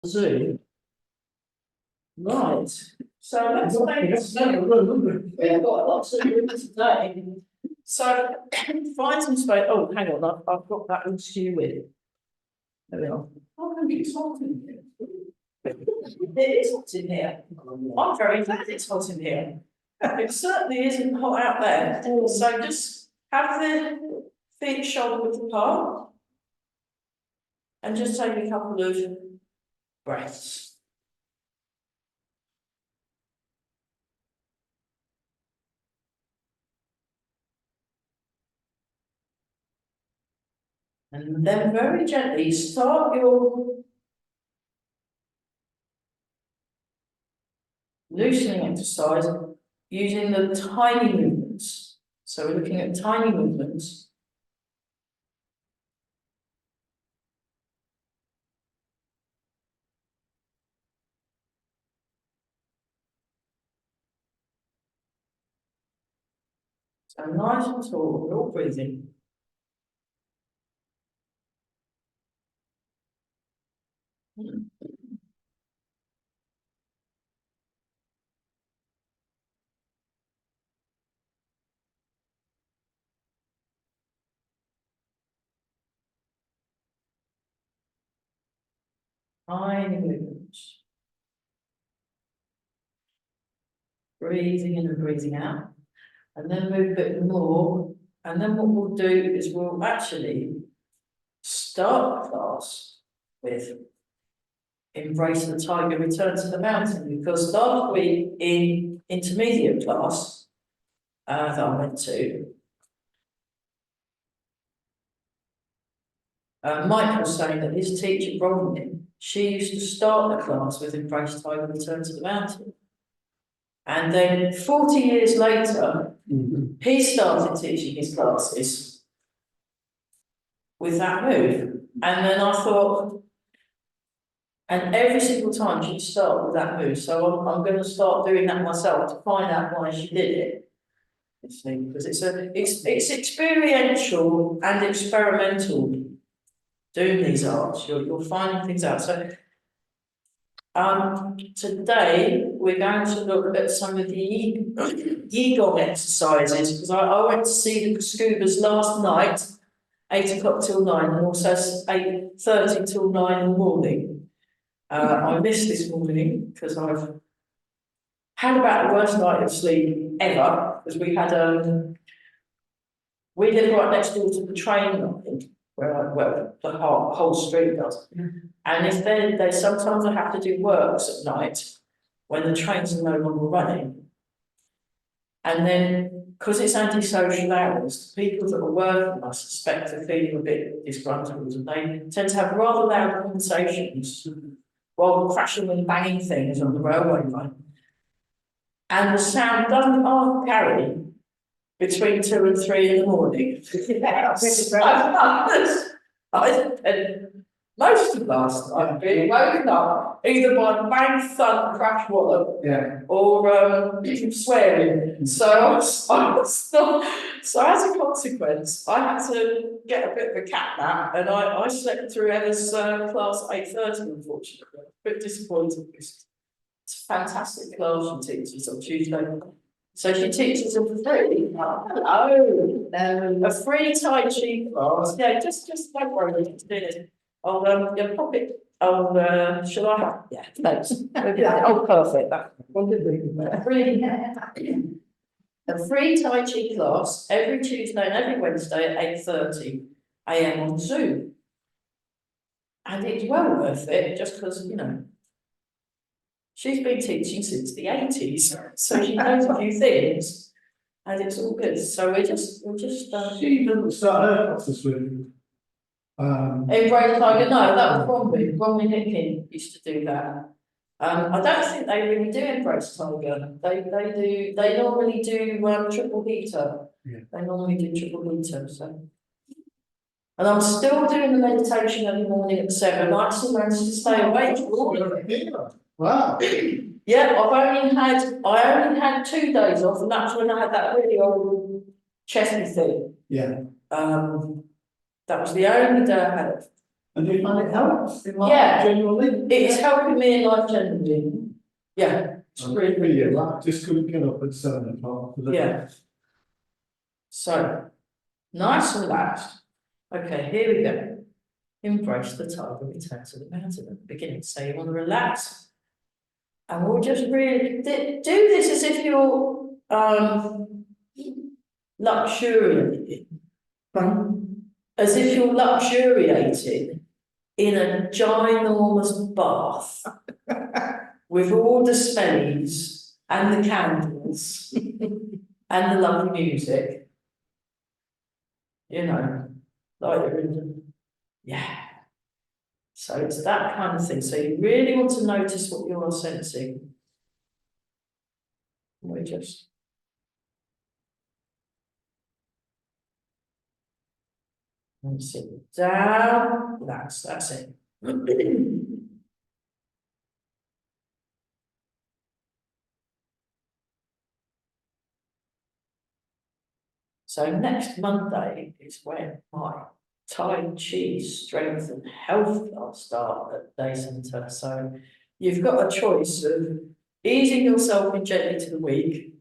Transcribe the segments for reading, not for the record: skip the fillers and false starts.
Zoom. Right. So let's make a Zoom. We've got lots of room today. So find some space. Oh, hang on, I've got that issue with. There we are. Oh, it's hot in here. It is hot in here. I'm very glad it's hot in here. It certainly isn't hot out there. So just have the feet shoulder width apart. And just take a couple of breaths. And then very gently start your loosening exercise using the tiny movements. So we're looking at tiny movements. So nice and tall, we're all breathing. Tiny movements. Breathing in and breathing out. And then move a bit more. And then what we'll do is we'll actually start the class with embrace the tiger, return to the mountain, because last week in intermediate class that I went to, Mike was saying that his teacher, Bronwyn, she used to start the class with embrace tiger, return to the mountain. And then 40 years later, he started teaching his classes with that move. And then I thought, and every single time she'd start with that move. So I'm going to start doing that myself to find out why she did it. Because it's experiential and experimental doing these arts. You're finding things out. So today we're going to look at some of the Yiquan exercises, because I went to see the scubas last night, 8 o'clock till 9, and also 8:30 till 9 in the morning. I missed this morning because I've had about the worst night of sleep ever, because we live right next door to the train line, where the whole street does. And if they sometimes I have to do works at night when the trains are no longer running. And then, because it's antisocial hours, the people that are working, I suspect, are feeling a bit disgruntled, and they tend to have rather loud conversations while crashing and banging things on the railway line. And the sound doesn't carry between 2 and 3 in the morning. I spent most of last night being woken up either by bang, thud, crash, wallop, or swearing. So as a consequence, I had to get a bit of a cat nap, and I slept through Emma's class at 8:30, unfortunately. A bit disappointed. It's a fantastic class she teaches on Tuesday. So she teaches a free, a free Tai Chi class. Yeah, just don't worry, I'll pop it. Shall I? Yeah, thanks. Oh, perfect. A free Tai Chi class every Tuesday and every Wednesday at 8:30 AM on Zoom. And it's well worth it, just because, she's been teaching since the 80s, so she knows a few things, and it's all good. So we're just. She didn't start her classes with. Embrace Tiger. No, that was Bronwyn. Bronwyn Hickey used to do that. I don't think they really do Embrace Tiger. They normally do triple heater. Yeah. They normally do triple heater. So. And I'm still doing the meditation every morning at 7. I still managed to stay awake. Wow. Yeah, I only had 2 days off, and that's when I had that really old chesty thing. Yeah. That was the only day I had it. And you find it helps in life Yeah. generally? It's helping me in life generally. Yeah, it's really, really good. I just couldn't get up at 7 o'clock. for the- Yeah. So, nice and relaxed. Okay, here we go. Embrace the tide and return to the mountain at the beginning. So you want to relax. And we'll just really do this as if you're luxuriating. As if you're luxuriating in a ginormous bath with all the smellies and the candles and the lovely music. You know, like you're in the, yeah. So it's that kind of thing. So you really want to notice what you are sensing. We just and sit down. That's it. So next Monday is when my Tai Chi strength and health class start at Day Centre. So you've got a choice of easing yourself in gently to the week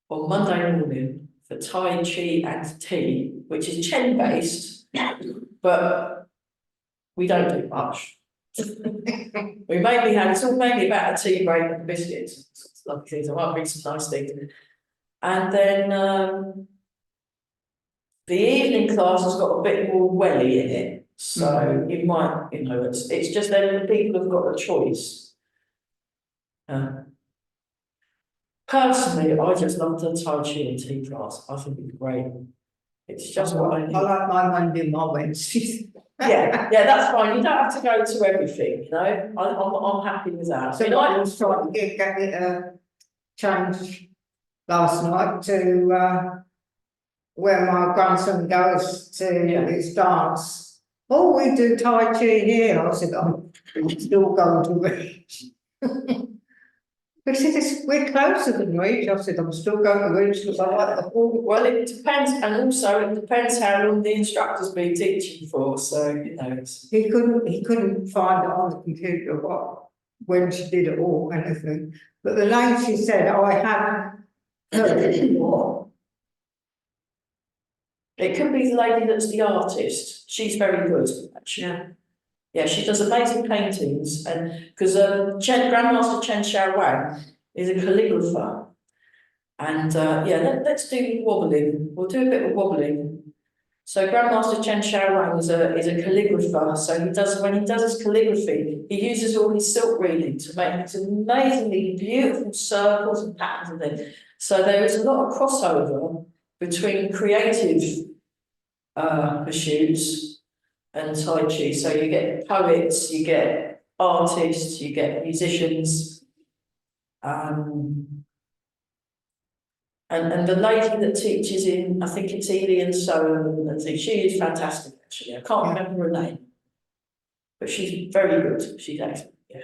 on Monday morning for Tai Chi and tea, which is Chen based, but we don't do much. We mainly have, it's all mainly about a tea break and biscuits, lovely things. I might bring some nice things. And then the evening class has got a bit more welly in it. So you might, you know, it's just then the people have got a choice. Personally, I just love the Tai Chi and tea class. I think it's great. It's just what I need. I like my Monday and my Wednesdays. Yeah, that's fine. You don't have to go to everything, you know. I'm happy with that. So I was trying to get it changed last night to where my grandson goes to his dance. Oh, we do Tai Chi here. I said, I'm still going to Reach. He said, we're closer than Reach. I said, I'm still going to Reach because I like the whole. Well, it depends, and also it depends how long the instructor's been teaching for. So you know, he couldn't find it on the computer when she did it all anything. But the name she said, I had heard it before. it could be the lady that's the artist. She's very good, actually. Yeah, she does amazing paintings, and because Grandmaster Chen Xiaowang is a calligrapher, and let's do wobbling. We'll do a bit of wobbling. So Grandmaster Chen Xiaowang is a calligrapher. So when he does his calligraphy, he uses all his silk reading to make these amazingly beautiful circles and patterns and things. So there is a lot of crossover between creative pursuits and Tai Chi. So you get poets, you get artists, you get musicians. And the lady that teaches in, I think it's Ely and so and she is fantastic actually. I can't remember her name. But she's very good. She's excellent, yeah.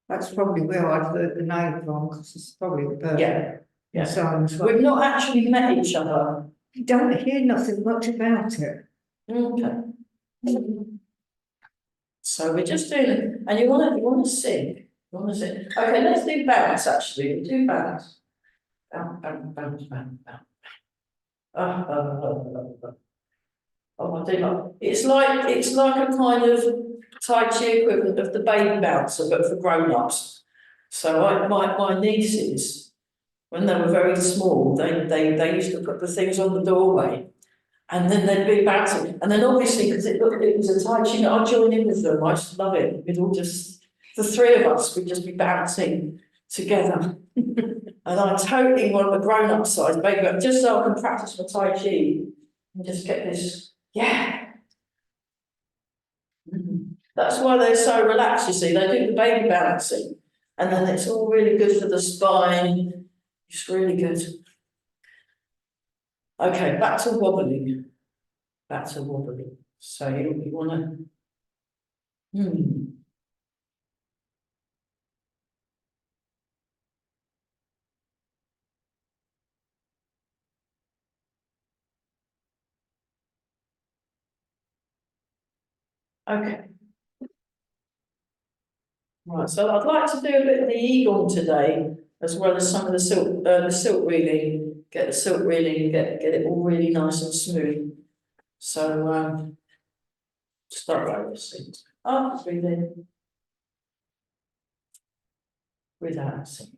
That's probably where I've heard the name from, because it's probably the person. Yeah. So We've not actually met each other. you don't hear nothing much about it. Okay. So we're just doing it, and you want to sing. You want to sing. Okay, let's do bounce actually. Do bounce. Bounce. Oh, I do like. It's like a kind of Tai Chi equivalent of the baby bouncer, but for grown-ups. So my nieces, when they were very small, they used to put the things on the doorway, and then they'd be bouncing. And then obviously, because it was a Tai Chi, I'd join in with them. I used to love it. We'd all just, the three of us, would just be bouncing together. And I totally want a grown-up size baby, just so I can practice my Tai Chi and just get this, That's why they're so relaxed, you see. They do the baby bouncing, and then it's all really good for the spine. It's really good. Okay, back to wobbling. So you want to. Okay. Right, so I'd like to do a bit of the Yiquan today, as well as some of the silk reeling, get the silk reeling, get it all really nice and smooth. So, start like this. Up, breathing. Relaxing.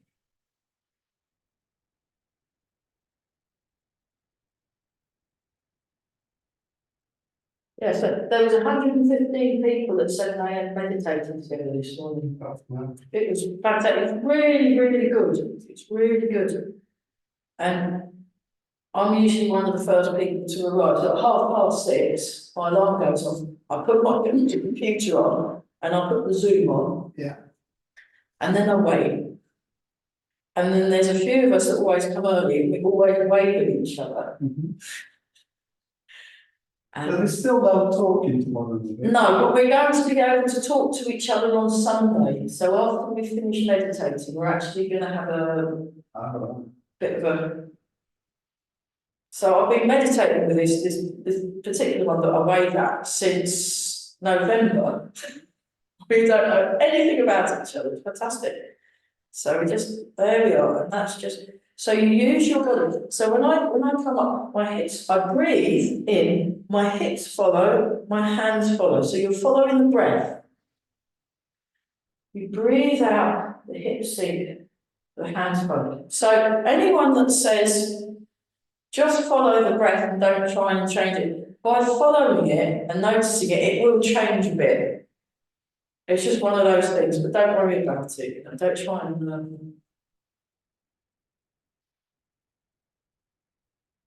Yeah, so there was 115 people that said they had meditated together this morning. It was fantastic. It's really, really good. It's really good. And I'm usually one of the first people to arrive. So at 6:30, my alarm goes off. I put my computer on and I put the Zoom on. Yeah. And then I wait. And then there's a few of us that always come early and we always wave at each other. But there's still no talking tomorrow, is there? No, but we're going to be able to talk to each other on Sunday. So after we finish meditating, we're actually going to have a bit of a. So I've been meditating with this particular one that I wave at since November. We don't know anything about each other. It's fantastic. So there we are, and that's just. So you use your body. So when I come up, my hips, I breathe in, my hips follow, my hands follow. So you're following the breath. You breathe out, the hips sink, the hands follow. So anyone that says, just follow the breath and don't try and change it, by following it and noticing it, it will change a bit. It's just one of those things, but don't worry about it. Don't try and.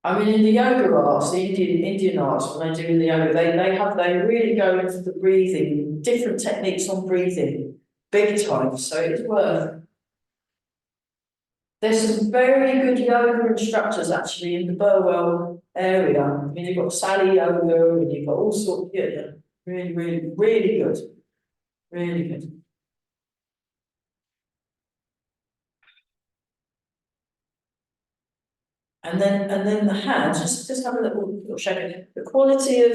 I mean, in the yoga arts, the Indian arts, when they do the yoga, they really go into the breathing, different techniques on breathing, big time. So it's worth. There's some very good yoga instructors actually in the Burwell area. I mean, you've got Sally Yoga, and you've got all sorts. Yeah, really, really, really good, really good. And then the hands, just have a little shake. The quality of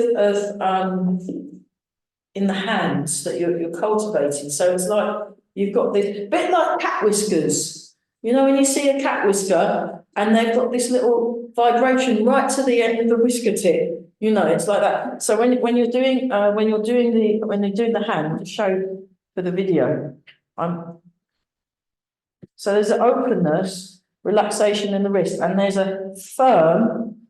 in the hands that you're cultivating. So it's like you've got this bit like cat whiskers. You know, when you see a cat whisker and they've got this little vibration right to the end of the whisker tip. You know, it's like that. So when you're doing the hand, to show for the video, so there's an openness, relaxation in the wrist, and there's a firm,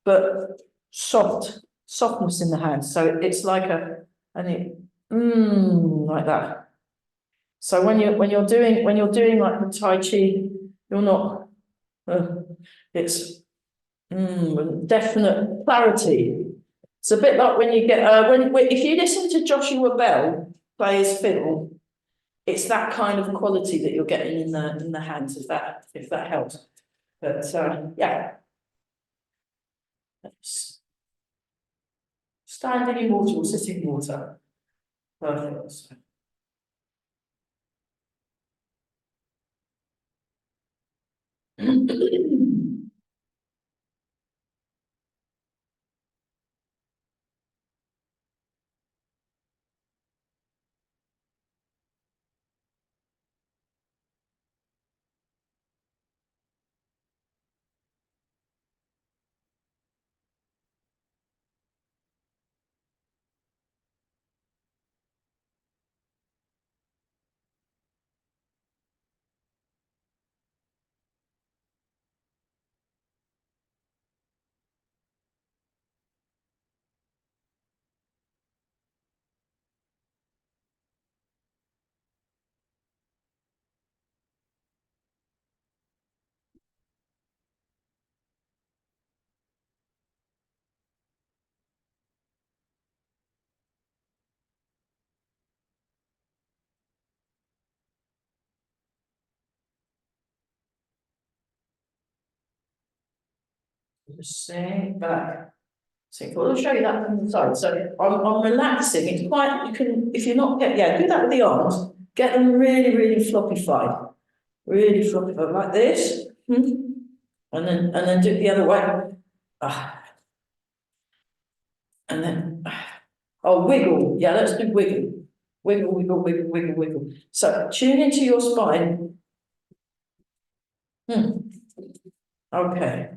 but softness in the hand. So it's like like that. So when you're doing like the Tai Chi, you're not. It's definite clarity. It's a bit like when you get if you listen to Joshua Bell play his fiddle. It's that kind of quality that you're getting in the hands, if that helps. But yeah. Standing in water or sitting in water. Perfect. Just sink back. Sink forward. I'll show you that from the side. So I'm relaxing. It's quite, you can, if you're not, do that with the arms. Get them really, really floppified. Really floppified, like this. And then do it the other way. And then Oh, wiggle. Yeah, let's do wiggle. Wiggle, wiggle, wiggle, wiggle, wiggle. So tune into your spine. Okay.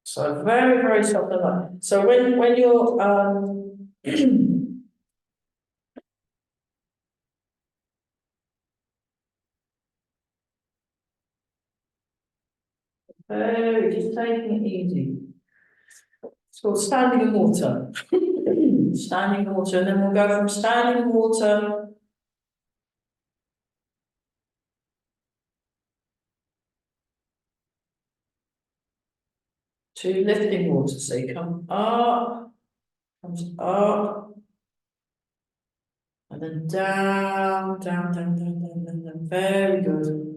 So very, very soft and light. So when you're very just taking it easy. It's called standing in water. Standing in water, and then we'll go from standing in water to lifting water. So you come up, comes up, and then down, down, down, down, down, down, down. Very good.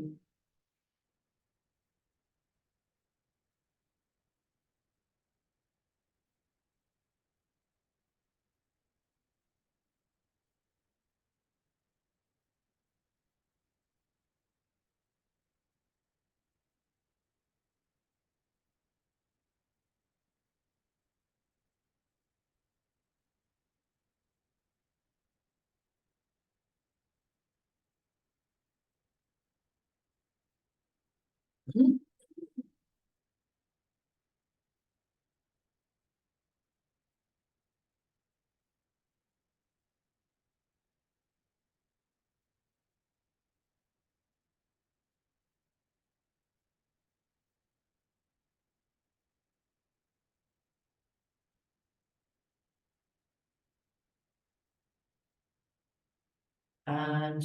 And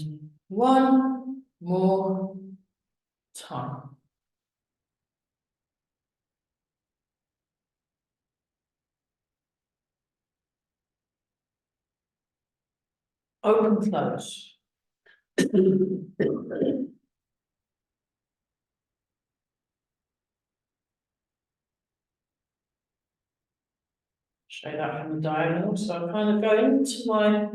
one more time. Open, close. Show that from the diagonal. So I kind of go into my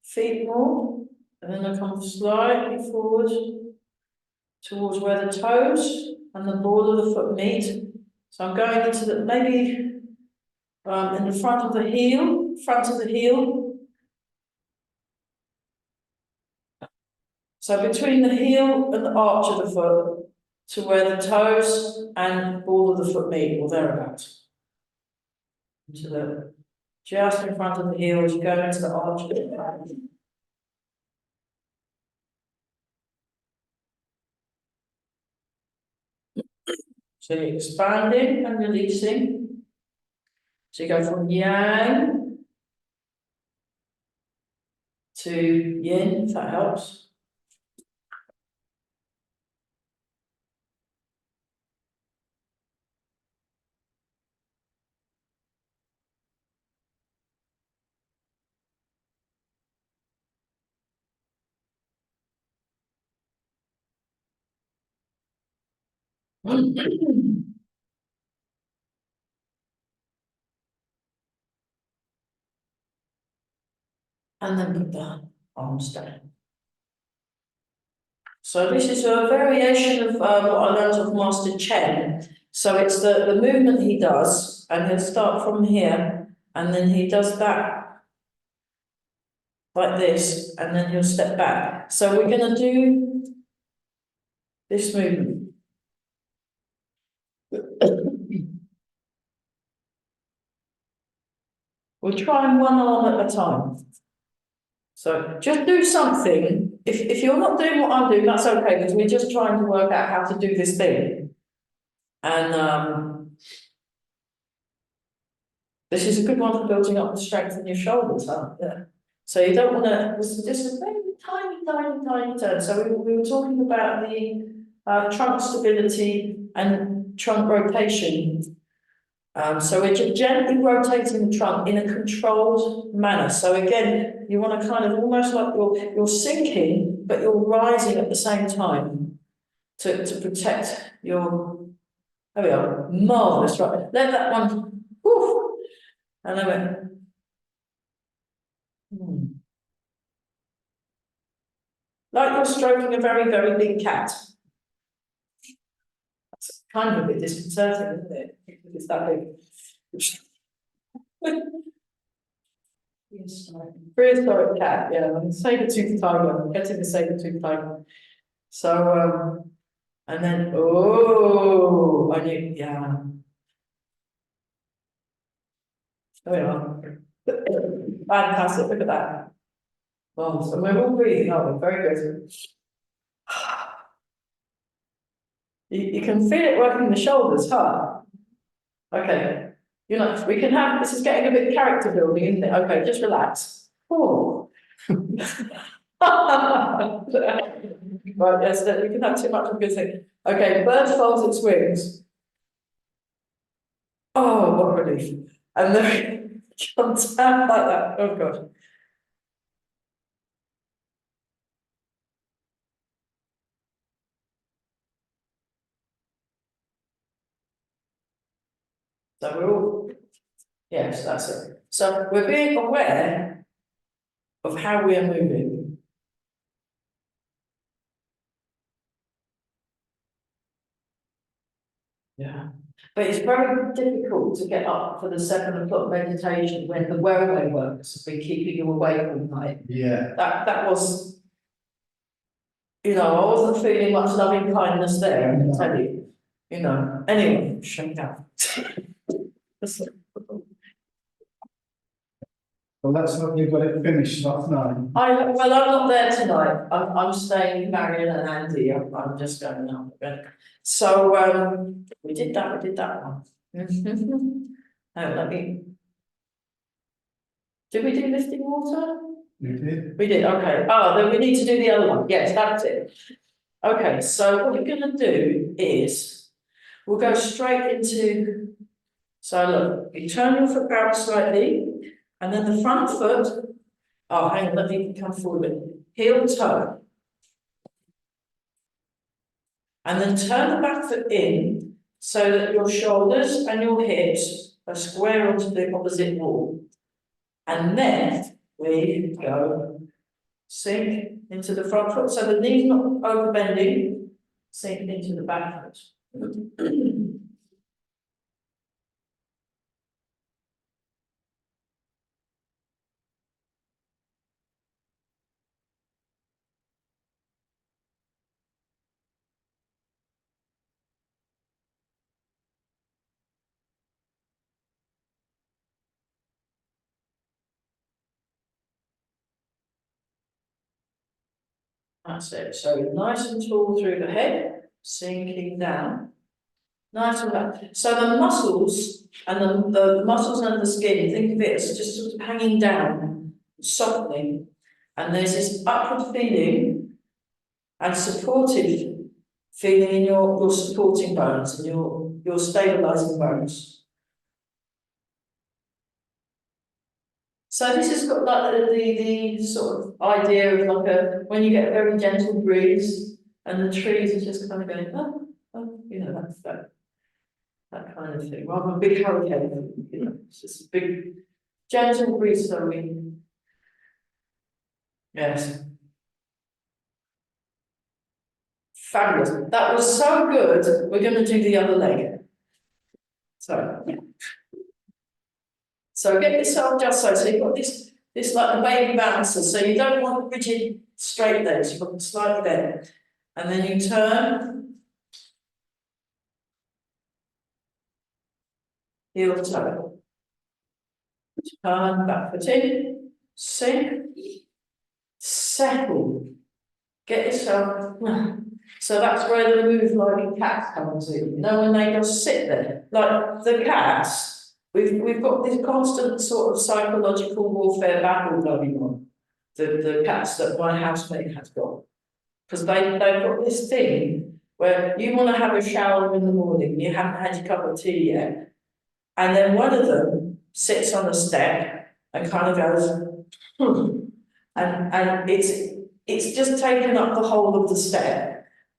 feet more, and then I come slightly forward towards where the toes and the ball of the foot meet. So I'm going into the maybe in the front of the heel, So between the heel and the arch of the foot to where the toes and ball of the foot meet, or thereabouts. Into the just in front of the heel as you go into the arch of the foot. So you're expanding and releasing. So you go from yang to yin, if that helps. And then put the arms down. So this is a variation of what I learned of Master Chen. So it's the movement he does, and he'll start from here, and then he does that like this, and then he'll step back. So we're going to do this movement. We'll try one arm at a time. So just do something. If you're not doing what I'm doing, that's okay, because we're just trying to work out how to do this thing. And this is a good one for building up the strength in your shoulders, huh? Yeah. So you don't want to, this is just a very tiny, tiny, tiny turn. So we were talking about the trunk stability and trunk rotation. So we're just gently rotating the trunk in a controlled manner. So again, you want to kind of almost like you're sinking, but you're rising at the same time to protect your, there we are, marvellous, right? Let that one, whew, and then like you're stroking a very, very big cat. That's kind of a bit disconcerting, isn't it? If it's that big. Prehistoric cat, yeah, and saber-toothed tiger, getting the saber-toothed tiger. So, and then, oh, I knew, yeah. There we are. Fantastic, look at that. Well, so we're all breathing, aren't we? Very good. You can feel it working the shoulders, huh? Okay. You know, we can have, this is getting a bit character building, isn't it? Okay, just relax. Oh. Right, yes, we can have too much of a good thing. Okay, bird folds its wings. Oh, what a relief. And then it comes down like that. Oh, God. So we're all, yes, that's it. So we're being aware of how we are moving. Yeah. But it's very difficult to get up for the 7 o'clock meditation when the railway works have been keeping you awake all night. Yeah. That was, you know, I wasn't feeling much loving kindness there, I can tell you. You know, anyway, shut up. Well, that's what you got it finished last night. Well, I'm not there tonight. I'm staying with Marion and Andy. I'm just going now. So we did that one. Let me. Did we do lifting water? You did? We did, okay. Oh, then we need to do the other one. Yes, that's it. Okay, so what we're gonna do is we'll go straight into, so look, you turn your foot out slightly, and then the front foot, oh, hang on, let me come forward a bit. Heel toe. And then turn the back foot in so that your shoulders and your hips are square onto the opposite wall. And then we go sink into the front foot, so the knee's not over bending, sink into the back foot. That's it. So nice and tall through the head, sinking down. Nice and back. So the muscles and the muscles under the skin, think of it as just sort of hanging down, softening. And there's this upward feeling and supportive feeling in your supporting bones and your stabilizing bones. So this has got like the sort of idea of like when you get a very gentle breeze and the trees are just kind of going, oh, you know, that's that kind of thing, rather than a big hurricane, you know, it's just a big gentle breeze slowly. Yes. Fabulous. That was so good. We're going to do the other leg. So, yeah. So get yourself just so you've got this like the baby balancer. So you don't want rigid straight legs, you've got them slightly bent. And then you turn, heel toe. Turn, back foot in, sink, settle. Get yourself, so that's where the move like cat comes in. You know, when they just sit there. Like the cats, we've got this constant sort of psychological warfare battle going on. The cats that my housemate has got. Because they've got this thing where you want to have a shower in the morning, you haven't had your cup of tea yet. And then one of them sits on a step and kind of goes, and it's just taken up the whole of the step.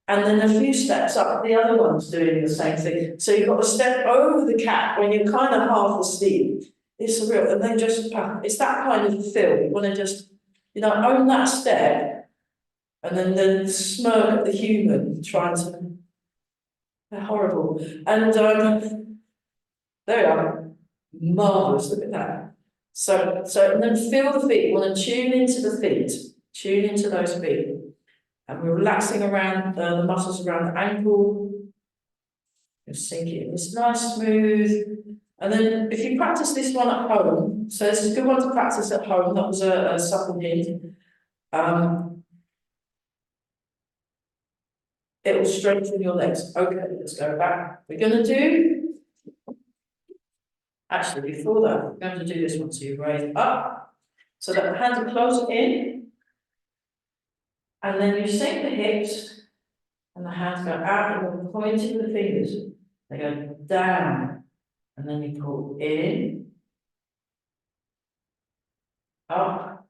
And then a few steps up, the other one's doing the same thing. So you've got to step over the cat when you're kind of half asleep. It's a real, and then just, it's that kind of feel. You want to just, you know, own that step, and then smirk at the human trying to, they're horrible. And there we are, marvellous, look at that. And then feel the feet. You want to tune into the feet, tune into those feet. And we're relaxing around the muscles around the ankle. Just sink it in. It's nice, smooth. And then if you practice this one at home, so this is a good one to practice at home. That was a supple hint. It will strengthen your legs. Okay, let's go back. We're going to do, actually before that, we're going to do this one. So you raise up, so that the hands are close in, and then you sink the hips, and the hands go out, and you're pointing the fingers. They go down, and then you pull in, up,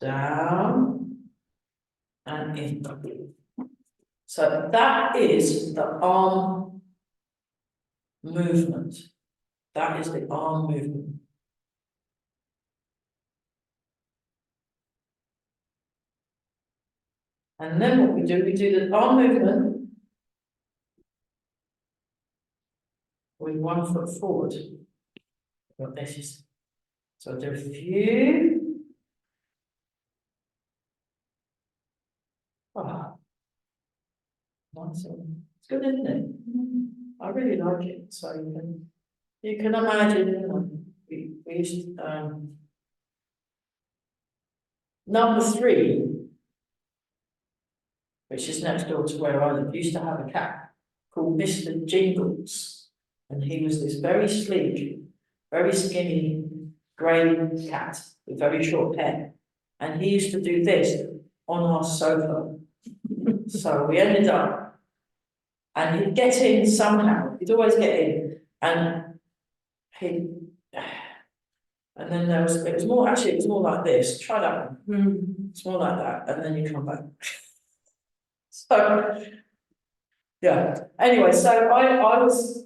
down, and in. So that is the arm movement. That is the arm movement. And then what we do the arm movement with 1 foot forward. What this is. So do a few. Ah, nice. It's good, isn't it? I really like it. So you can imagine, you know, we used number 3, which is next door to where I live, used to have a cat called Mr. Jingles. And he was this very sleek, very skinny, grey cat with very short hair. And he used to do this on our sofa. So we ended up, and he'd get in somehow, he'd always get in, and and then it was more like this. Try that one. It's more like that, and then you come back. So, yeah. Anyway, so I was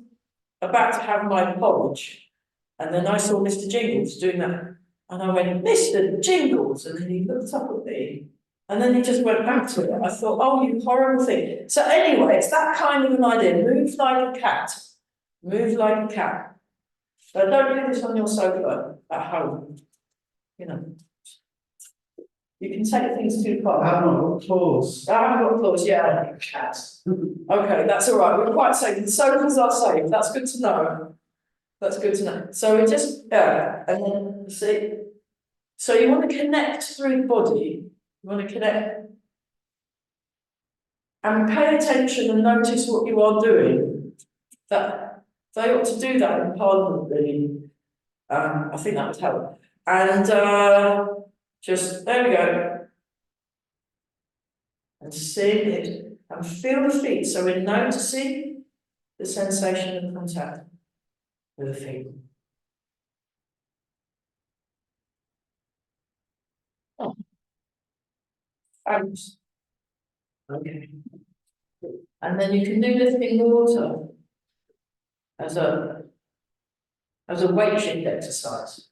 about to have my porridge, and then I saw Mr. Jingles doing that, and I went, Mr. Jingles, and then he looked up at me, and then he just went back to it. I thought, oh, you horrible thing. So anyway, it's that kind of an idea. Move like a cat. Move like a cat. But don't do this on your sofa at home. You know, you can take things too far. I haven't got claws. I haven't got claws, yeah. Cats. Okay, that's all right. We're quite safe. The sofas are safe. That's good to know. That's good to know. So we just, and then see. So you want to connect through the body. You want to connect and pay attention and notice what you are doing. That they ought to do that in Parliament, really. I think that would help. And just there we go. And see it and feel the feet. So we're noticing the sensation of contact with the feet. Oh. Thanks. Okay. And then you can do this in water as a weight shift exercise.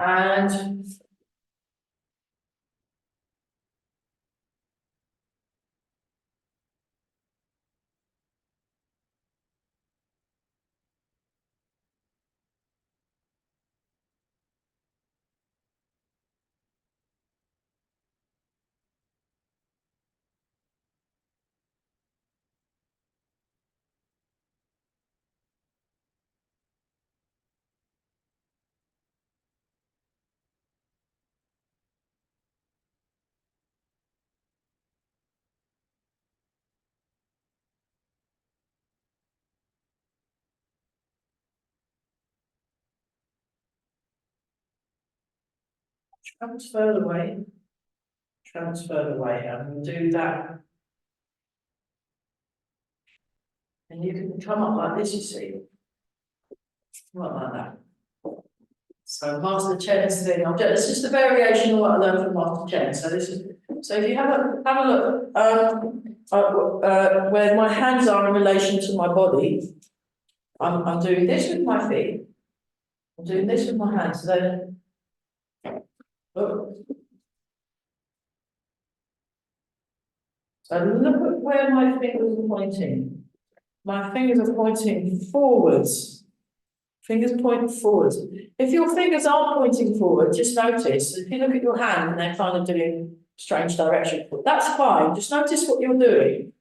And transfer the weight. Transfer the weight, and we'll do that. And you can come up like this, you see. Not like that. So Master Chen's thing, this is just a variation of what I learned from Master Chen. So this is, so if you have a look, where my hands are in relation to my body, I'm doing this with my feet. I'm doing this with my hands. So then, look. So look at where my fingers are pointing. My fingers are pointing forwards. Fingers point forwards. If your fingers aren't pointing forward, just notice, if you look at your hand and they're kind of doing strange direction, that's fine. Just notice what you're doing.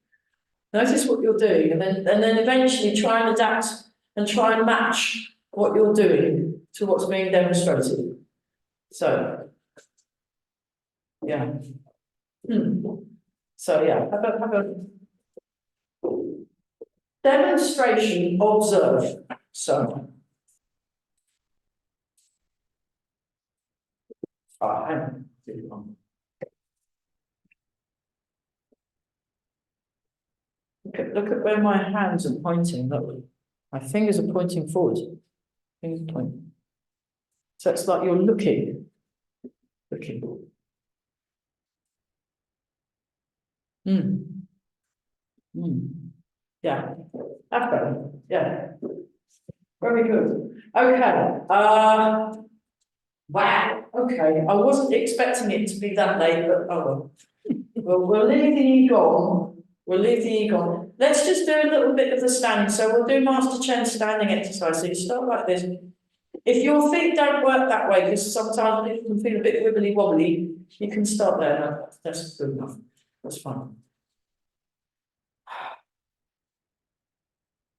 Notice what you're doing, and then eventually try and adapt and try and match what you're doing to what's being demonstrated. So, yeah. So yeah, have a demonstration, observe. So. Hang on. Look at where my hands are pointing. Look, my fingers are pointing forward. Fingers pointing. So it's like you're looking. Yeah. That's better. Yeah. Very good. Okay. Wow. Okay. I wasn't expecting it to be that late, but oh well. We'll leave the Yiquan. We'll leave the Yiquan. Let's just do a little bit of the standing. So we'll do Master Chen's standing exercise. So you start like this. If your feet don't work that way, because sometimes people can feel a bit wibbly wobbly, you can start there. No, that's good enough. That's fine.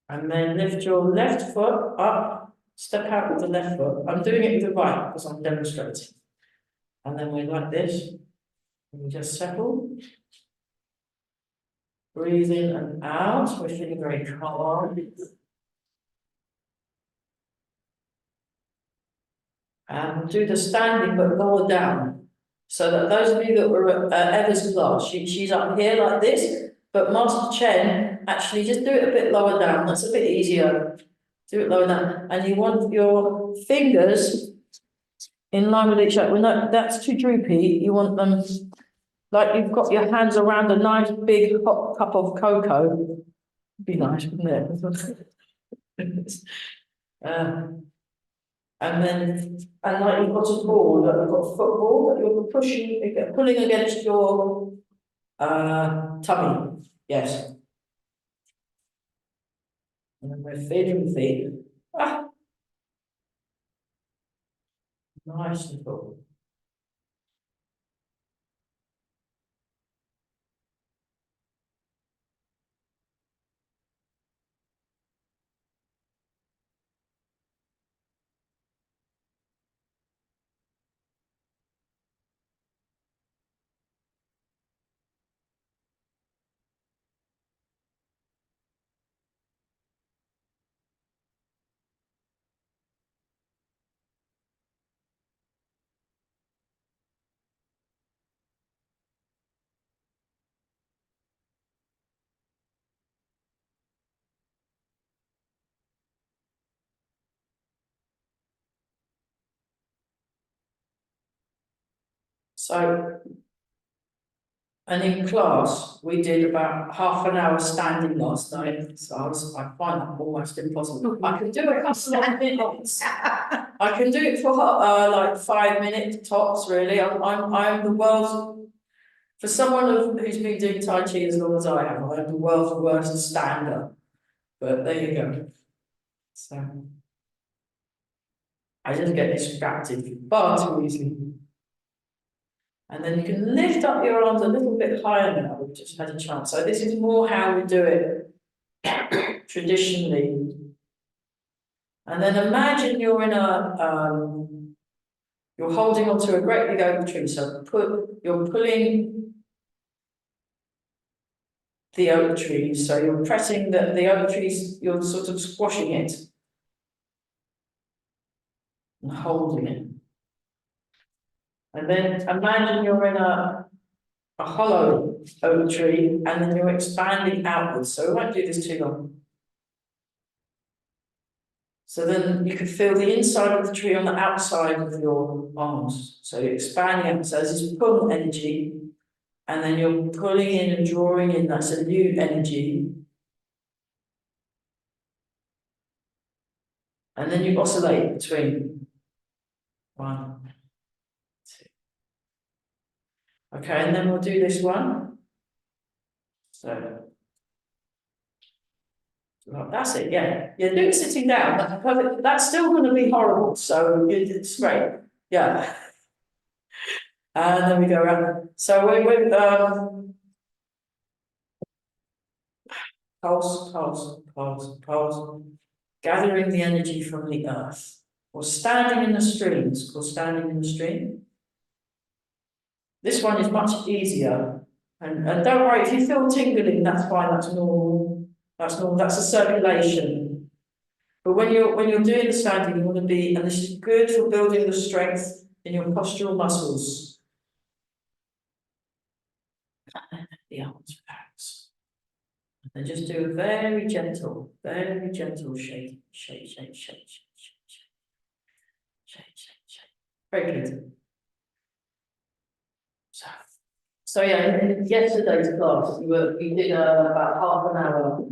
And then lift your left foot up, step out with the left foot. I'm doing it with the right because I'm demonstrating. And then we're like this. And we just settle. Breathe in and out. We're feeling very calm. And do the standing but lower down. So that those of you that were at Eva's class, she's up here like this, but Master Chen, actually just do it a bit lower down. That's a bit easier. Do it lower down. And you want your fingers in line with each other. Well, that's too droopy. You want them like you've got your hands around a nice big hot cup of cocoa. Be nice, wouldn't it? And like you've got a ball, like you've got a football that you're pulling against your tummy. Yes. And then we're feeling the feet. Nice and cool. So, and in class, we did about half an hour standing last night. So I find that almost impossible. I can do it for 7 minutes. I can do it for like 5 minutes tops, really. I'm the world's, for someone who's been doing Tai Chi as long as I have, I'm the world's worst stander. But there you go. So, I just get distracted far too easily. And then you can lift up your arms a little bit higher now. We've just had a chance. So this is more how we do it traditionally. And then imagine you're in you're holding onto a great big oak tree. So you're pulling the oak tree. So you're pressing the oak trees, you're sort of squashing it and holding it. And then imagine you're in a hollow oak tree, and then you're expanding outwards. So we won't do this too long. So then you can feel the inside of the tree on the outside of your arms. So you're expanding out. So there's this pull energy, and then you're pulling in and drawing in. That's a new energy. And then you oscillate between 1, 2. Okay, and then we'll do this one. So that's it, yeah. Yeah, do it sitting down. That's perfect. That's still going to be horrible. So it's great. Yeah. And then we go around. So we're pulse, gathering the energy from the earth, or standing in the stream. It's called standing in the stream. This one is much easier. And don't worry, if you feel tingling, that's fine, that's normal. That's normal, that's a circulation. But when you're doing the standing, you want to be, and this is good for building the strength in your postural muscles. The arms relax. And just do a very gentle shake. Very good. So yeah, in yesterday's class, we did about half an hour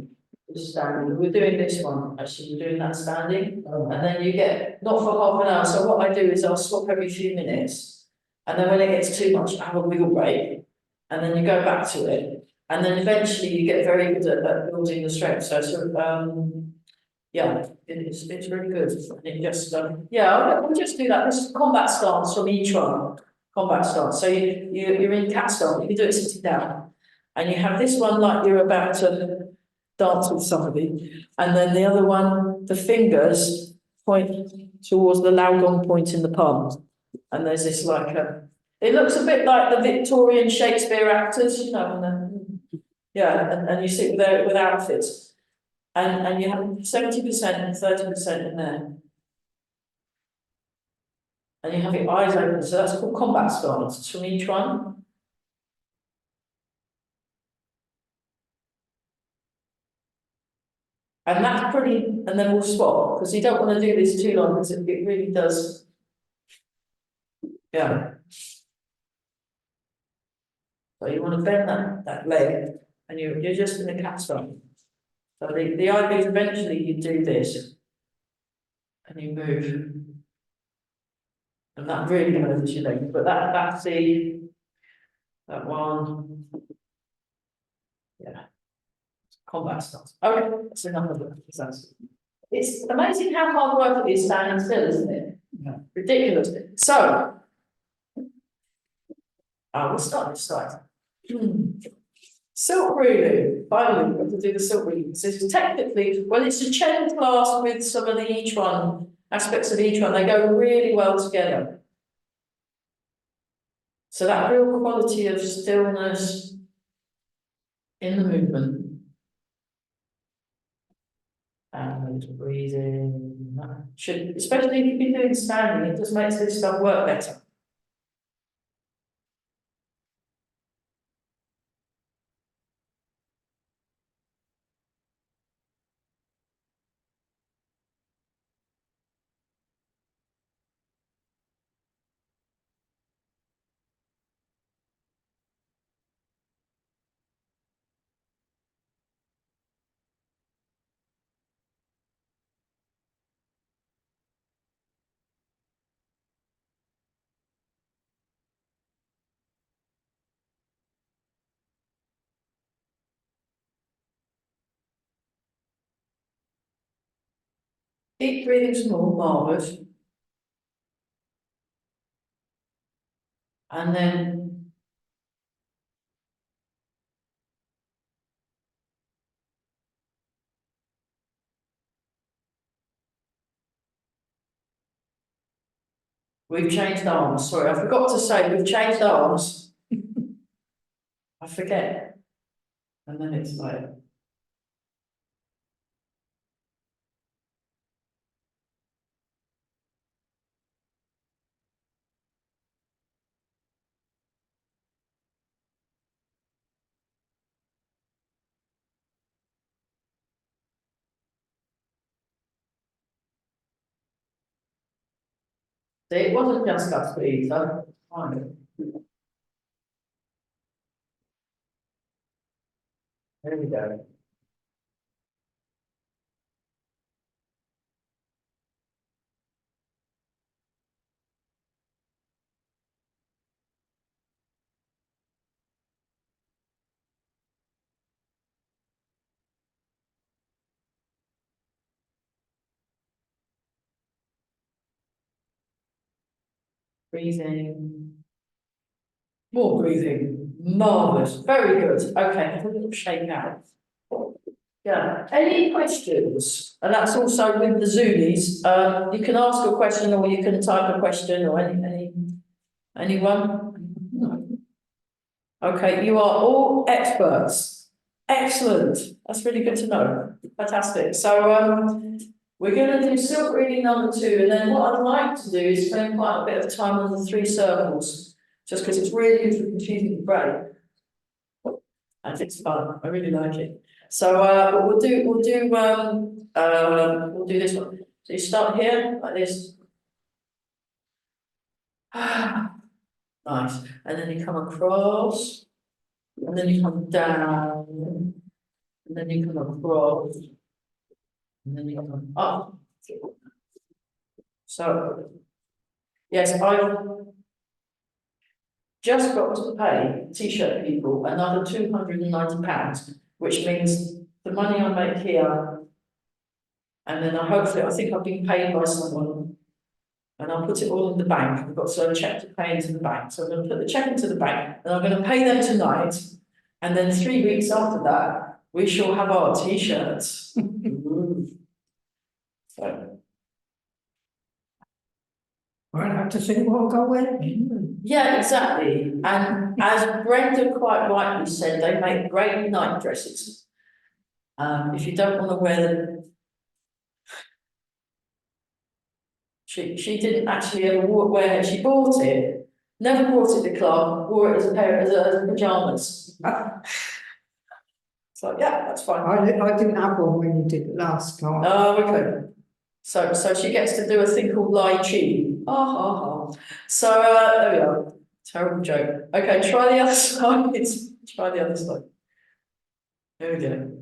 just standing. We're doing this one, actually, we're doing that standing. And then you get, not for half an hour, so what I do is I'll stop every few minutes. And then when it gets too much, I have a wiggle break. And then you go back to it. And then eventually you get very good at building the strength. So yeah, it's really good. It just, yeah, we'll just do that. This is combat stance from Yiquan. Combat stance. So you're in cat stance. You can do it sitting down. And you have this one like you're about to dance with somebody. And then the other one, the fingers point towards the Laogong point in the palm. And there's this like it looks a bit like the Victorian Shakespeare actors, you know, and then, yeah, and you sit with outfits. And you have 70% and 30% in there. And you have your eyes open, so that's called combat stance. It's from each one. And that's pretty, and then we'll swap, because you don't want to do this too long, because it really does, yeah. So you want to bend that leg, and you're just in a cat stance. So the idea is eventually you do this, and you move. And that really hurts your leg, but that's that one, yeah. Combat stance. Okay, that's enough of it. It's amazing how hard work it is standing still, isn't it? Yeah. Ridiculous. So, we'll start this side. Silk reading. Finally, we've got to do the silk reading. So it's technically, well, it's a Chen class with some of the Yiquan aspects of Yiquan. They go really well together. So that real quality of stillness in the movement. And breathing. Should, especially if you've been doing standing, it just makes this stuff work better. Deep breathing small, marvellous. And then we've changed arms. Sorry, I forgot to say we've changed arms. I forget. And then it's like, See, it wasn't just us three, so, fine. There we go. Breathing. More breathing. Marvellous. Very good. Okay, have a little shake out. Yeah. Any questions? And that's also with the Zoomies. You can ask a question or you can type a question or anyone? No. Okay, you are all experts. Excellent. That's really good to know. Fantastic. So we're going to do silk reading number 2, and then what I'd like to do is spend quite a bit of time on the 3 circles, just because it's really good for confusing the brain. And it's fun. I really like it. So but we'll do this one. So you start here like this. Nice. And then you come across, and then you come down, and then you come across, and then you come up. So yes, I've just got to pay t-shirt people another £290, which means the money I make here, and then I think I've been paid by someone, and I'll put it all in the bank. I've got a check to pay into the bank, so I'm going to put the check into the bank, and I'm going to pay them tonight, and then 3 weeks after that, we shall have our t-shirts. So. I'd have to think what I'll go with. Yeah, exactly. And as Brenda quite rightly said, they make great night dresses. If you don't want to wear them, she didn't actually ever wear it. She bought it, never brought it to club, wore it as a pair as pajamas. So yeah, that's fine. I didn't have one when you did it last time. Oh, okay. So she gets to do a thing called Lai Chi. So there we are. Terrible joke. Okay, try the other side. Try the other side. There we go.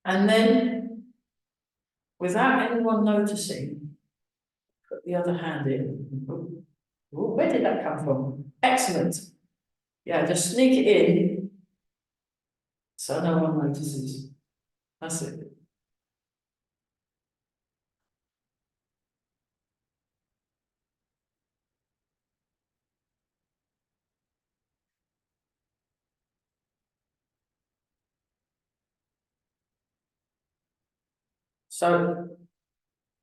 And then, without anyone noticing, put the other hand in. Ooh, where did that come from? Excellent. Yeah, just sneak it in so no one notices. That's it. So,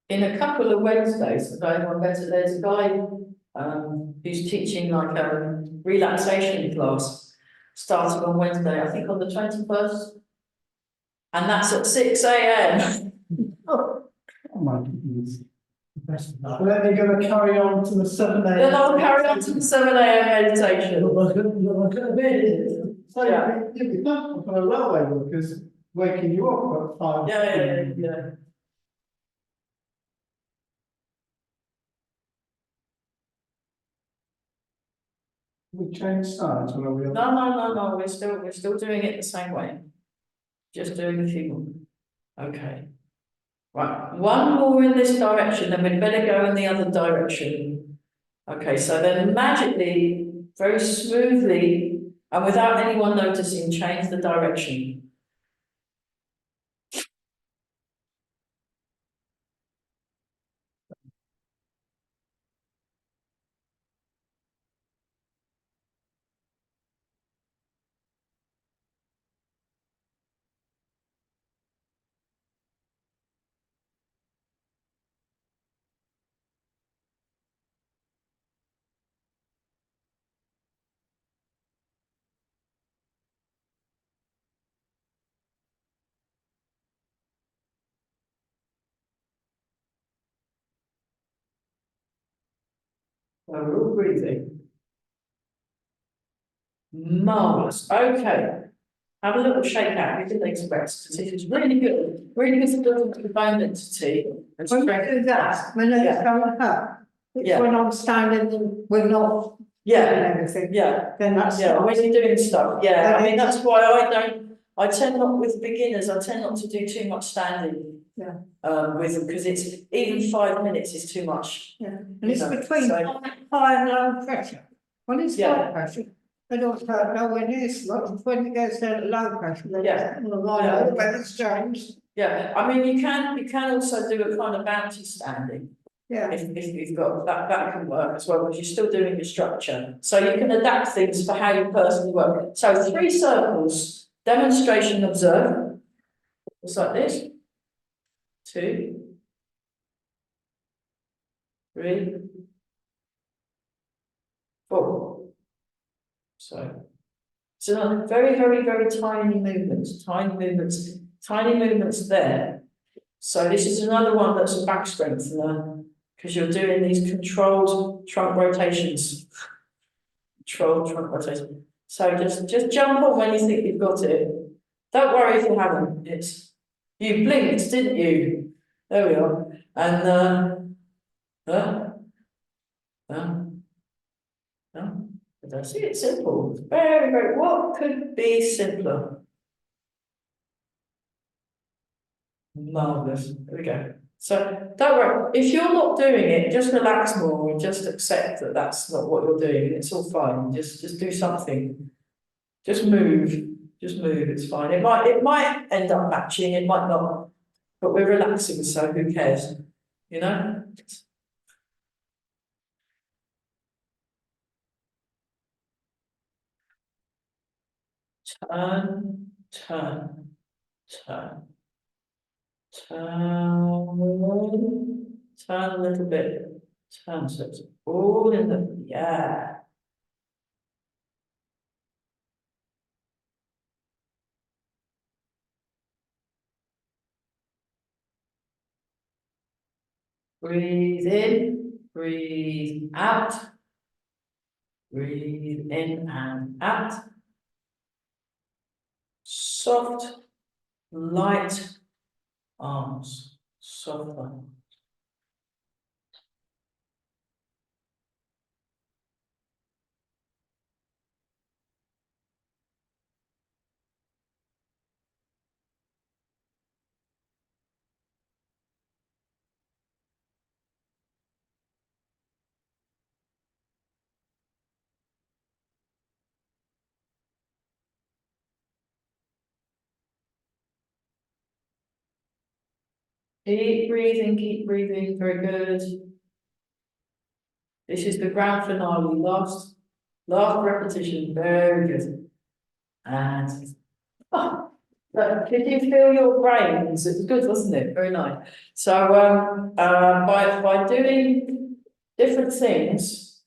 in a couple of Wednesdays, there's a guy who's teaching like a relaxation class starting on Wednesday, I think on the 21st. And that's at 6 a.m. Oh my goodness. Well, then you're going to carry on to the 7 a.m. Then I'll carry on to the 7 a.m. meditation. So you'd be thankful for the railway workers waking you up at 5. Yeah. We changed sides when we No. We're still doing it the same way. Just doing a few more. Okay. Right. One more in this direction, then we'd better go in the other direction. Okay, so then magically, very smoothly, and without anyone noticing, change the direction. So we're all breathing. Marvellous, okay. Have a little shake out, you didn't expect, because it was really good for building the bone density. And When we strength. do that, when it's going up, it's Yeah. when I'm standing and we're not doing Yeah, everything, yeah, then that's. yeah, when you're doing stuff, yeah, I mean, Okay. that's why I tend not, with beginners, I tend not to do too much standing. Yeah. With them, because it's, even 5 minutes is too much. Yeah, and it's You know, between so- high and low pressure. When it's Yeah. high pressure, they don't hurt nowhere near as much. When it goes down to low pressure, they Yeah. just line Yeah. up, the weather's changed. Yeah, I mean, you can also do a kind of bouncy standing. Yeah, If you've got that can work as well, because you're still doing your structure. So you can adapt things for how you personally work. So 3 circles, demonstration, observe. Just like this. 2, 3, 4. So very, very, very tiny movements, tiny movements there. So this is another one that's a back strengthener, because you're doing these controlled trunk rotations. Controlled trunk rotation. So just jump on when you think you've got it. Don't worry if you haven't. You blinked, didn't you? There we are. And that's it. Simple. Very, very. What could be simpler? Marvelous. There we go. So don't worry. If you're not doing it, just relax more and just accept that that's not what you're doing. It's all fine. Just do something. Just move. Just move. It's fine. It might end up matching. It might not. But we're relaxing, so who cares? You know. Turn, turn, turn. Turn a little bit, turn, so it's all in the, yeah. Breathe in, breathe out. Breathe in and out. Soft, light arms, soft arms. Keep breathing, very good. This is the grand finale, last repetition, very good. And, oh, did you feel your brains? It was good, wasn't it? Very nice. So, by doing different things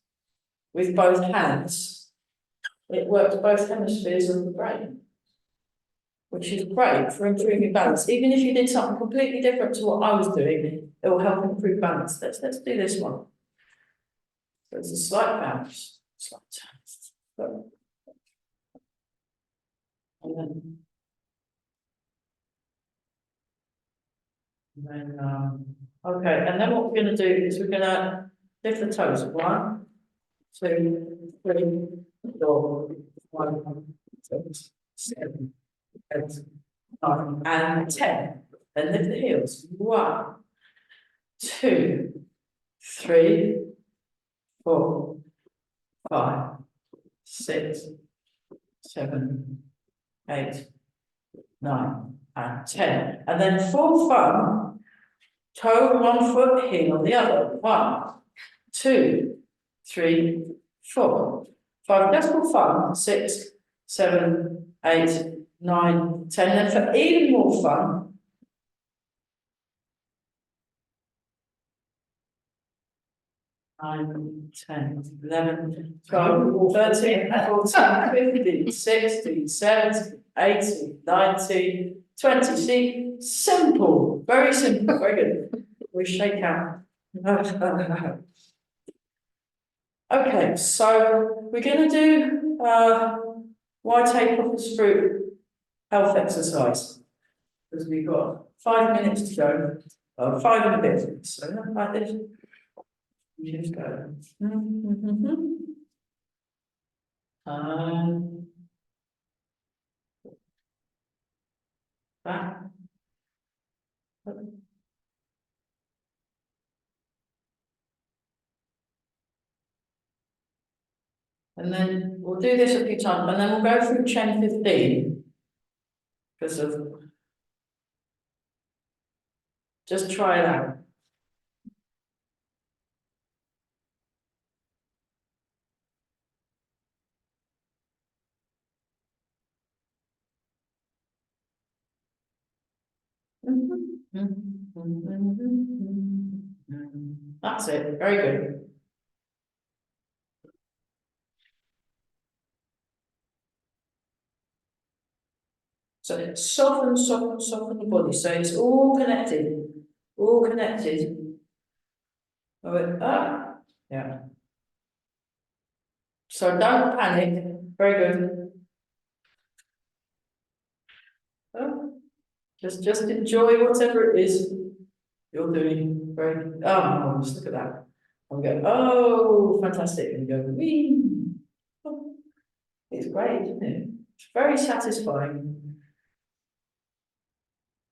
with both hands, it works both hemispheres of the brain, which is great for improving balance. Even if you did something completely different to what I was doing, it will help improve balance. Let's do this one. So it's a slight bounce, slight turn. And then, okay, and then what we're going to do is we're going to lift the toes. 1, 2, 3, 4, 5, 6, 7, 8, 9, and 10. Then lift the heels. 1, 2, 3, 4, 5, 6, 7, 8, 9, and 10. And then full fun, toe 1 foot, heel the other. 1, 2, 3, 4, 5. Just for fun. 6, 7, 8, 9, 10. Then for even more fun, 9, 10, 11, 12, 13, 14, 15, 16, 17, 18, 19, 20. See, simple, very simple, very good. We shake out. Okay, so we're gonna do, why take off the fruit health exercise. Because we've got 5 minutes to go, 5 and a bit, so like this. You just go. Back. And then we'll do this a few times, and then we'll go through Chen 15. Because of, just try it out. That's it, very good. So it's soften, soften, soften the body. So it's all connected, all connected. Oh, yeah. So don't panic. Very good. Oh, just enjoy whatever it is you're doing. Very good. Oh, just look at that. And go, oh, fantastic. And go, wee. Oh, it's great, isn't it? It's very satisfying.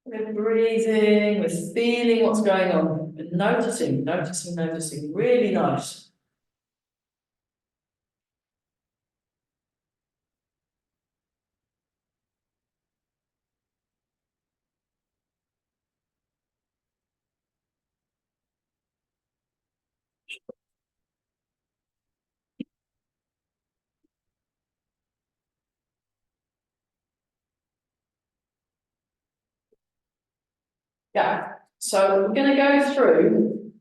We're breathing, we're feeling what's going on, we're noticing, noticing, noticing. Really nice. Yeah, so we're going to go through,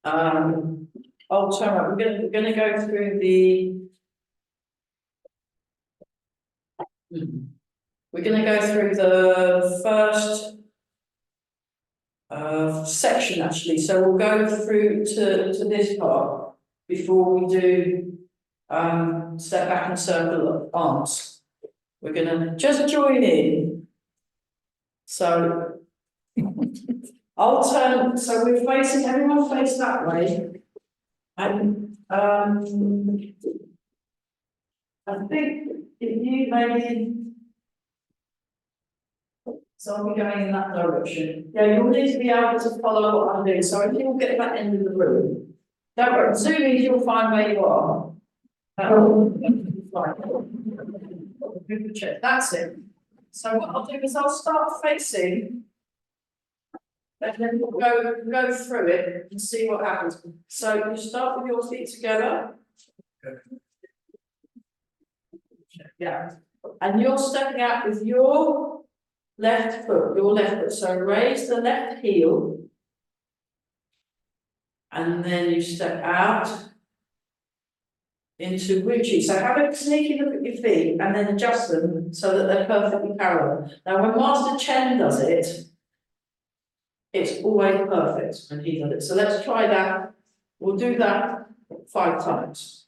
I'll turn up, we're going to go through we're going to go through the first section actually, so we'll go through to this part before we do step back and circle arms. We're going to just join in. So I'll turn, so we're facing, everyone face that way. And I think if you maybe, so I'll be going in that direction. Yeah, you'll need to be able to follow what I'm doing. So if you'll get to that end of the room, don't worry, as soon as you'll find where you are. That's it. So what I'll do is I'll start facing. And then we'll go through it and see what happens. So you start with your feet together. Yeah. And you're stepping out with your left foot, So raise the left heel. And then you step out into Wuchi. So have a sneaky look at your feet and then adjust them so that they're perfectly parallel. Now when Master Chen does it, it's always perfect when he does it. So let's try that. We'll do that 5 times.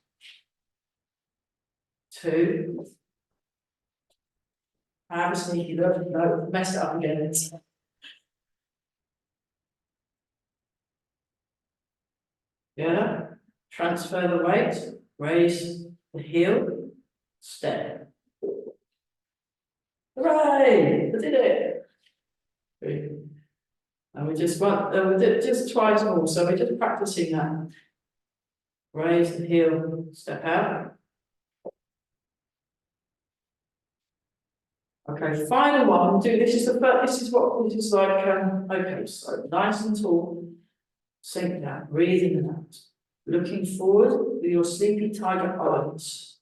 2. Have a sneaky look. No, messed it up again. Yeah. Transfer the weight. Raise the heel. Step. Hooray! I did it. 3. And we just want, we did just twice more. So we're just practicing that. Raise the heel. Step out. Okay, final one. Do this is the first, this is what this is like. Okay, so nice and tall. Sink down, breathing out. Looking forward with your sleepy tiger eyes.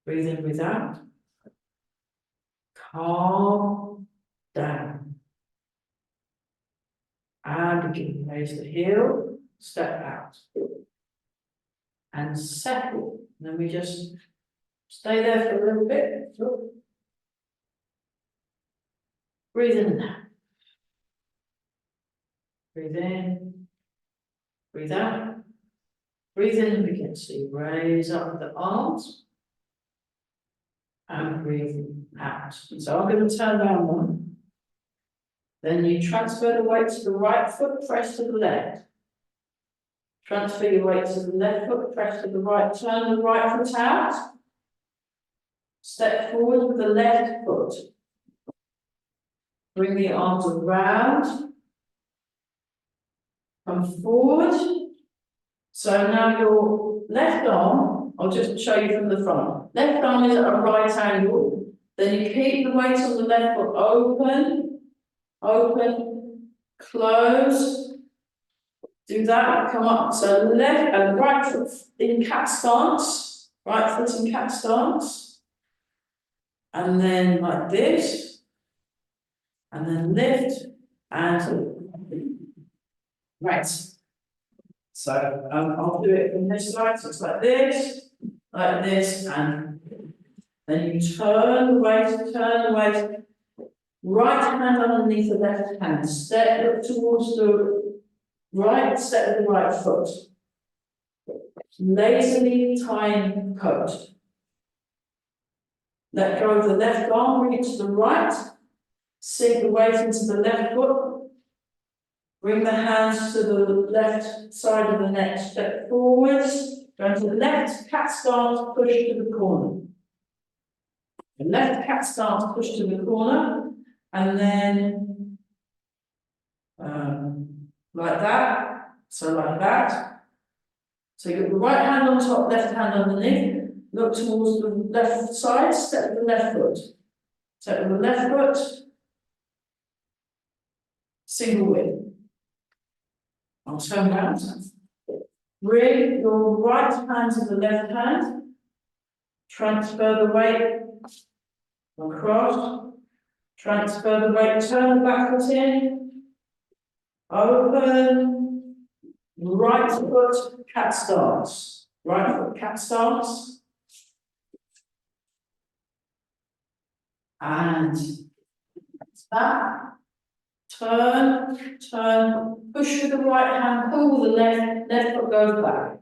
Breathe in, breathe out. Calm down. And begin. Raise the heel, step out. And settle. And then we just stay there for a little bit. Breathe in and out. Breathe in. Breathe out. Breathe in and begin. So you raise up the arms. And breathe out. So I'm going to turn around one. Then you transfer the weight to the right foot, press to the left. Transfer your weight to the left foot, press to the right, turn the right foot out. Step forward with the left foot. Bring the arms around. Come forward. So now your left arm, I'll just show you from the front. Left arm is at a right angle. Then you keep the weight on the left foot open, open, close. Do that, come up. So left and right foot in cat stance. Right foot in cat stance. And then like this. And then lift and right. So I'll do it from this side. So it's like this, and then you turn the weight, right hand underneath the left hand, look towards the right, step with the right foot. Lazily tying coat. Let go of the left arm, bring it to the right, sink the weight into the left foot. Bring the hands to the left side of the neck, step forwards, go to the left, cat stance, push to the corner. The left cat stance, push to the corner, and then like that, so like that. So you've got the right hand on top, left hand underneath, look towards the left side, step with the left foot. Step with the left foot, single width. I'll turn around. Bring your right hand to the left hand. Transfer the weight across. Transfer the weight, turn the back foot in. Open. Right foot, cat stance. Right foot, cat stance. And that. Turn, push with the right hand, pull the left foot goes back.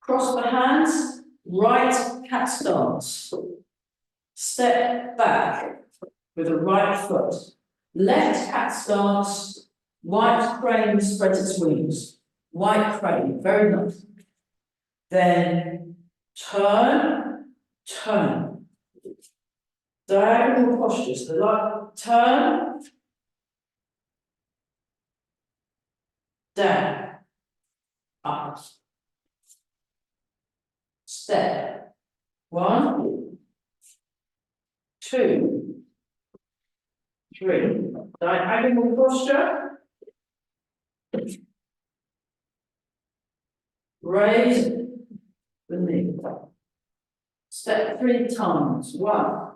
Cross the hands, right cat stance. Step back with the right foot. Left cat stance, white crane spreads its wings. White crane, very nice. Then turn. Diagonal postures, the like turn. Down, up, step, 1, 2, 3, diagonal posture, raise the knee, step 3 times, 1,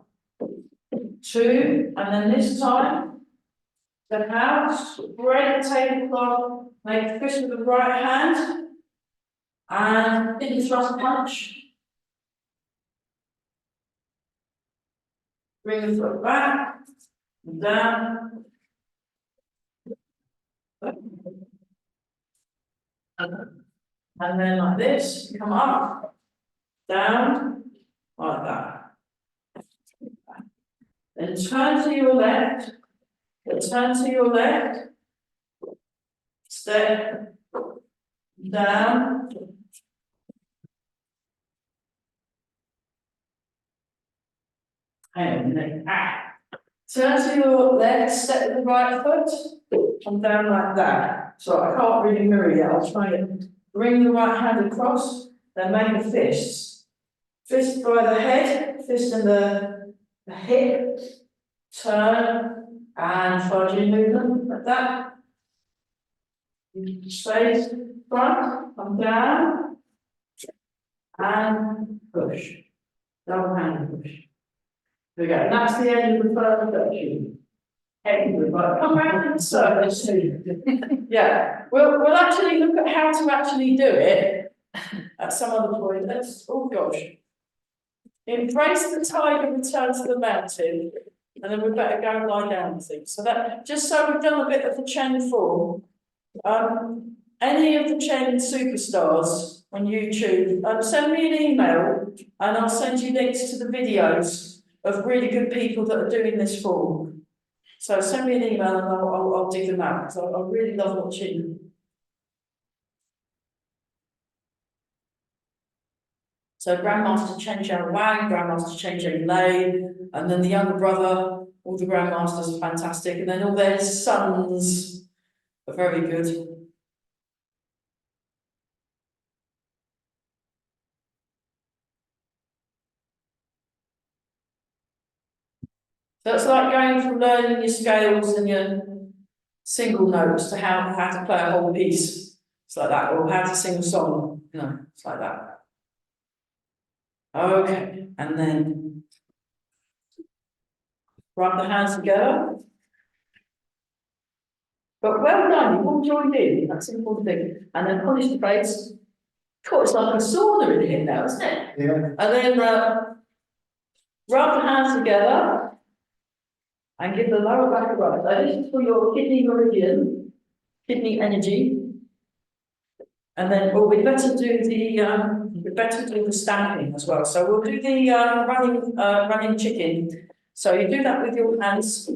2, and then this time, the house, spread the tablecloth, make a fist with the right hand, and hidden thrust punch. Bring the foot back, down, and then like this, come up, down, like that. Then turn to your left. Turn to your left, step down, hang on a minute, turn to your left, step with the right foot, come down like that. So I can't really mirror yet, I'll try and bring the right hand across, then make a fist. Fist by the head, fist in the hip, turn, and fudging movement like that. Space front, come down, and push. Double hand push. There we go. That's the end of the first section. Excellent. Right, come round in the circle soon. Yeah, we'll actually look at how to actually do it at some other point. Oh gosh. Embrace the tiger, return to the mountain. And then we better go and lie down, I think. So that, just so we've done a bit of the Chen form, any of the Chen superstars on YouTube, send me an email and I'll send you links to the videos of really good people that are doing this form. So send me an email and I'll dig them out, because I really love watching. So Grandmaster Chen Wang, Grandmaster Chen Lei, and then the younger brother, all the Grandmasters are fantastic, and then all their sons are very good. So it's like going from learning your scales and your single notes to how to play a whole piece. It's like that, or how to sing a song, you know, it's like that. Okay, and then rub the hands together. But well done, you've all joined in, that's the important thing. And then polish the face. God, it's like a sauna in here now, isn't it? Yeah. And then rub the hands together and give the lower back a rub. So this is for your kidney meridian, kidney energy. And then we'd better do the stamping as well. So we'll do the running chicken. So you do that with your hands,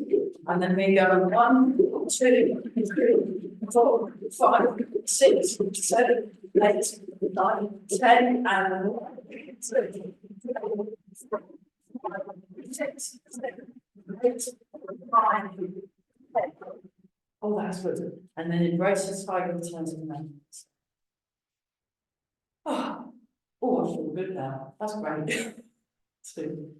and then we go 1, 2, 3, 4, 5, 6, 7, 8, 9, 10, and 1, 2, 3, 4, 5, 6, 7, 8, 9, 10. Oh, that's good. And then embrace the tiger returns to the mountains. Oh, I feel good now. That's great. Two.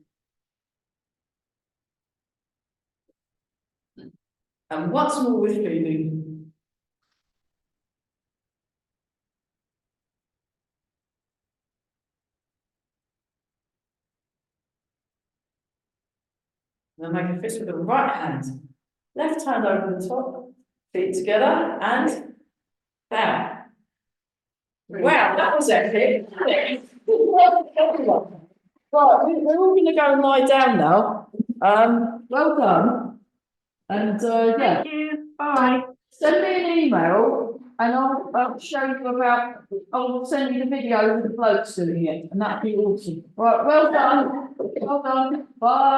And once more with feeling. Then make a fist with the right hand. Left hand over the top, feet together, and down. Wow, that was epic. Right, we're all going to go and lie down now. Well done. And yeah. Thank you. Bye. Send me an email and I'll show you about, I'll send you the video of the blokes doing it, and that'd be awesome. Right, well done. Well done. Bye.